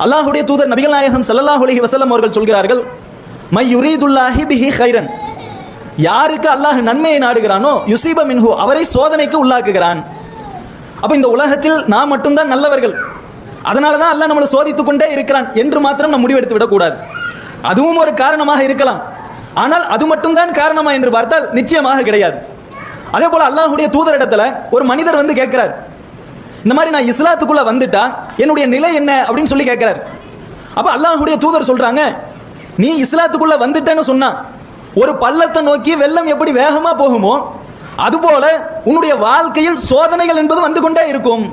அல்லாஹ்வுடைய தூதர் நபிகள் நாயகம் ஸல்லல்லாஹு அலைஹி வஸல்லம் அவர்கள் சொல்கிறார்கள், மை யுரீதுல்லாஹி பிஹி கைரன், யாருக்கு அல்லாஹ் நன்மையை நாடுகிறானோ யுஸீப மின்ஹு, அவரை சோதனைக்கு உள்ளாக்குகிறான். அப்ப இந்த உலகத்தில் நாம் மட்டும்தான் நல்லவர்கள், அதனால தான் அல்லாஹ் நம்மளை சோதித்துக் கொண்டே இருக்கிறான் என்று மாத்திரம் நாம் முடிவெடுத்து விடக்கூடாது. அதுவும் ஒரு காரணமாக இருக்கலாம், ஆனால் அது மட்டும்தான் காரணமா என்று பார்த்தால் நிச்சயமாக கிடையாது. அதே போல அல்லாஹ்வுடைய தூதரிடத்துல ஒரு மனிதர் வந்து கேட்கிறார், இந்த மாதிரி நான் இஸ்லாத்துக்குள்ள வந்துட்டா என்னுடைய நிலை என்ன அப்படின்னு சொல்லி கேட்கிறார். அப்ப அல்லாஹ்வுடைய தூதர் சொல்றாங்க, நீ இஸ்லாத்துக்குள்ள வந்துட்டேன்னு சொன்னா ஒரு பள்ளத்தை நோக்கி வெள்ளம் எப்படி வேகமா போகுமோ அதுபோல உன்னுடைய வாழ்க்கையில் சோதனைகள் என்பது வந்து கொண்டே இருக்கும்.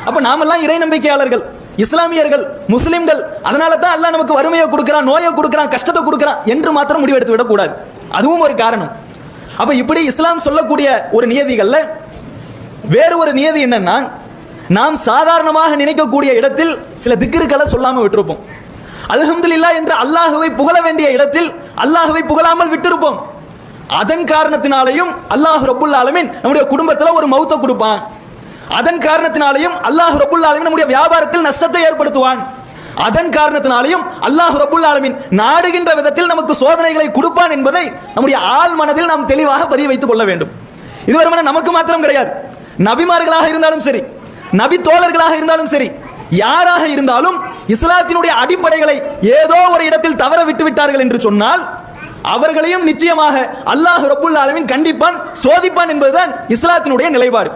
அப்ப நாமெல்லாம் இறை நம்பிக்கையாளர்கள், இஸ்லாமியர்கள், முஸ்லிம்கள், அதனால தான் அல்லாஹ் நமக்கு வறுமையை கொடுக்கிறான், நோயை கொடுக்கிறான், கஷ்டத்தை கொடுக்கிறான் என்று மாத்திரம் முடிவெடுத்து விடக்கூடாது. அதுவும் ஒரு காரணம். அப்ப இப்படி இஸ்லாம் சொல்லக்கூடிய ஒரு நியதிகள்ல வேறு ஒரு நியதி என்னன்னா, நாம் சாதாரணமாக நினைக்கக்கூடிய இடத்தில் சில திக்ருக்களை சொல்லாம விட்டிருப்போம். அல்ஹம்துலில்லாஹ் என்று அல்லாஹ்வை புகழ வேண்டிய இடத்தில் அல்லாஹ்வை புகழாமல் விட்டிருப்போம். அதன் காரணத்தினாலேயும் அல்லாஹ் ரப்புல் ஆலமீன் நம்முடைய குடும்பத்தில் ஒரு மௌத்தை கொடுப்பான். அதன் காரணத்தினாலேயும் அல்லாஹ் ரப்புல் ஆலமீன் நம்முடைய வியாபாரத்தில் நஷ்டத்தை ஏற்படுத்துவான். அதன் காரணத்தினாலேயும் அல்லாஹ் ரப்புல் ஆலமீன் நாடுகின்ற விதத்தில் நமக்கு சோதனைகளை கொடுப்பான் என்பதை நம்முடைய ஆழ் மனதில் நாம் தெளிவாக பதிய வைத்துக் கொள்ள வேண்டும். இது வெறுமனே நமக்கு மாத்திரம் கிடையாது, நபிமார்களாக இருந்தாலும் சரி, நபி தோழர்களாக இருந்தாலும் சரி, யாராக இருந்தாலும் இஸ்லாத்தினுடைய அடிப்படைகளை ஏதோ ஒரு இடத்தில் தவற விட்டு விட்டார்கள் என்று சொன்னால் அவர்களையும் நிச்சயமாக அல்லாஹ் ரப்புல் ஆலமீன் கண்டிப்பான், சோதிப்பான் என்பதுதான் இஸ்லாத்தினுடைய நிலைப்பாடு.